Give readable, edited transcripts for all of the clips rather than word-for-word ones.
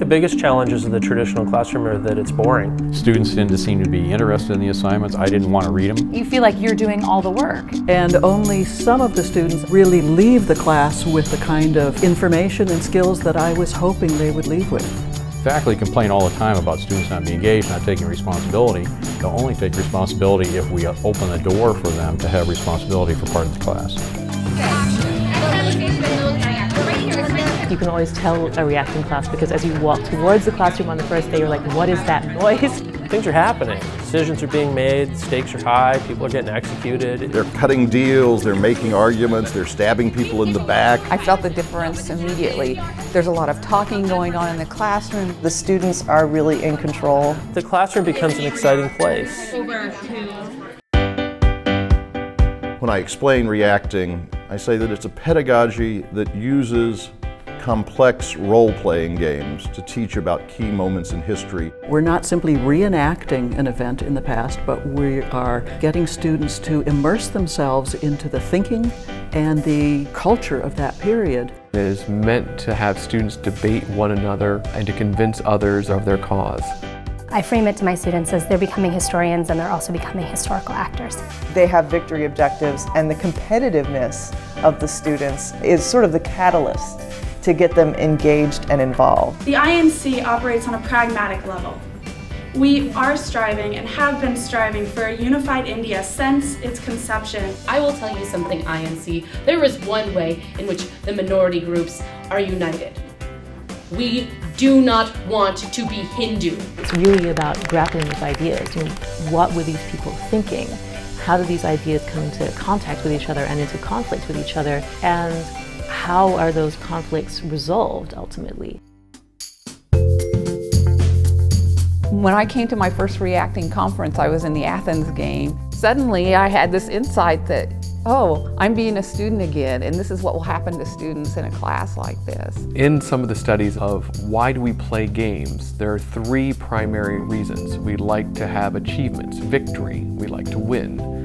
The biggest challenges of the traditional classroom are that it's boring. Students tend to seem to be interested in the assignments. I didn't want to read them. You feel like you're doing all the work. And only some of the students really leave the class with the kind of information and skills that I was hoping they would leave with. Faculty complain all the time about students not being engaged, not taking responsibility. They'll only take responsibility if we open the door for them to have responsibility for part of the class. You can always tell a reacting class because as you walk towards the classroom on the first day, you're like, what is that noise? Things are happening. Decisions are being made, stakes are high, people are getting executed. They're cutting deals, they're making arguments, they're stabbing people in the back. I felt the difference immediately. There's a lot of talking going on in the classroom. The students are really in control. The classroom becomes an exciting place. When I explain reacting, I say that it's a pedagogy that uses complex role-playing games to teach about key moments in history. We're not simply reenacting an event in the past, but we are getting students to immerse themselves into the thinking and the culture of that period. It is meant to have students debate one another and to convince others of their cause. I frame it to my students as they're becoming historians and they're also becoming historical actors. They have victory objectives, and the competitiveness of the students is sort of the catalyst to get them engaged and involved. The INC operates on a pragmatic level. We are striving and have been striving for a unified India since its conception. I will tell you something, INC. There is one way in which the minority groups are united. We do not want to be Hindu. It's really about grappling with ideas. You know, what were these people thinking? How do these ideas come into contact with each other and into conflict with each other? And how are those conflicts resolved ultimately? When I came to my first reacting conference, I was in the Athens game. Suddenly I had this insight that, oh, I'm being a student again, and this is what will happen to students in a class like this. In some of the studies of why do we play games, there are three primary reasons. We like to have achievements, victory, we like to win.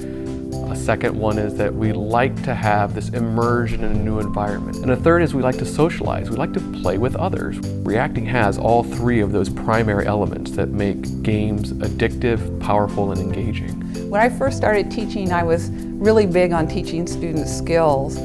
A second one is that we like to have this immersion in a new environment. And a third is we like to socialize, we like to play with others. Reacting has all three of those primary elements that make games addictive, powerful, and engaging. When I first started teaching, I was really big on teaching students skills.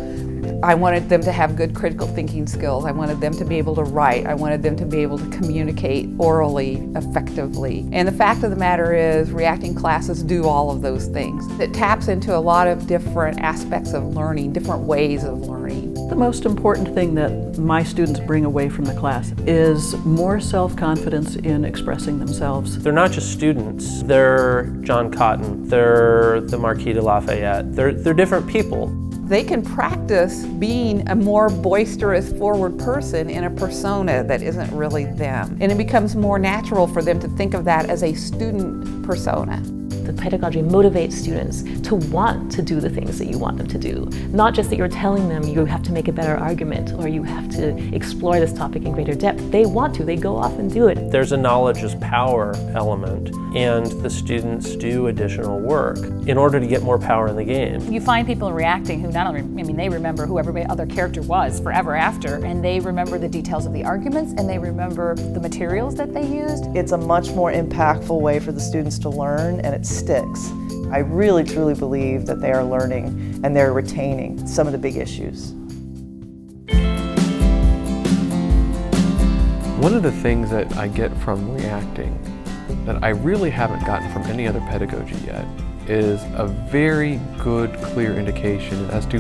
I wanted them to have good critical thinking skills. I wanted them to be able to write. I wanted them to be able to communicate orally effectively. And the fact of the matter is, reacting classes do all of those things. It taps into a lot of different aspects of learning, different ways of learning. The most important thing that my students bring away from the class is more self-confidence in expressing themselves. They're not just students, they're John Cotton, they're the Marquis de Lafayette, they're different people. They can practice being a more boisterous, forward person in a persona that isn't really them. And it becomes more natural for them to think of that as a student persona. The pedagogy motivates students to want to do the things that you want them to do. Not just that you're telling them you have to make a better argument or you have to explore this topic in greater depth. They want to, they go off and do it. There's a knowledge is power element, and the students do additional work in order to get more power in the game. You find people reacting who not only, they remember who every other character was forever after, and they remember the details of the arguments, and they remember the materials that they used. It's a much more impactful way for the students to learn, and it sticks. I really truly believe that they are learning and they're retaining some of the big issues. One of the things that I get from reacting that I really haven't gotten from any other pedagogy yet is a very good, clear indication as to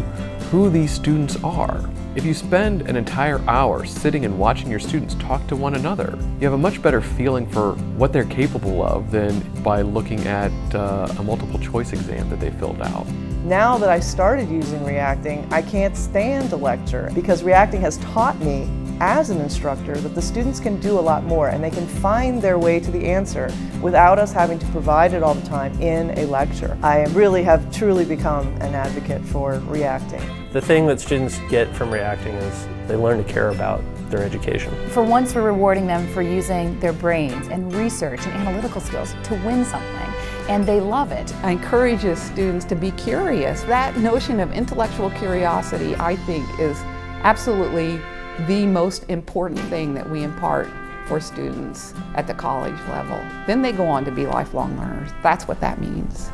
who these students are. If you spend an entire hour sitting and watching your students talk to one another, you have a much better feeling for what they're capable of than by looking at a multiple choice exam that they filled out. Now that I started using reacting, I can't stand to lecture because reacting has taught me as an instructor that the students can do a lot more and they can find their way to the answer without us having to provide it all the time in a lecture. I really have truly become an advocate for reacting. The thing that students get from reacting is they learn to care about their education. For once, we're rewarding them for using their brains and research and analytical skills to win something, and they love it. I encourage students to be curious. That notion of intellectual curiosity, I think, is absolutely the most important thing that we impart for students at the college level. Then they go on to be lifelong learners. That's what that means.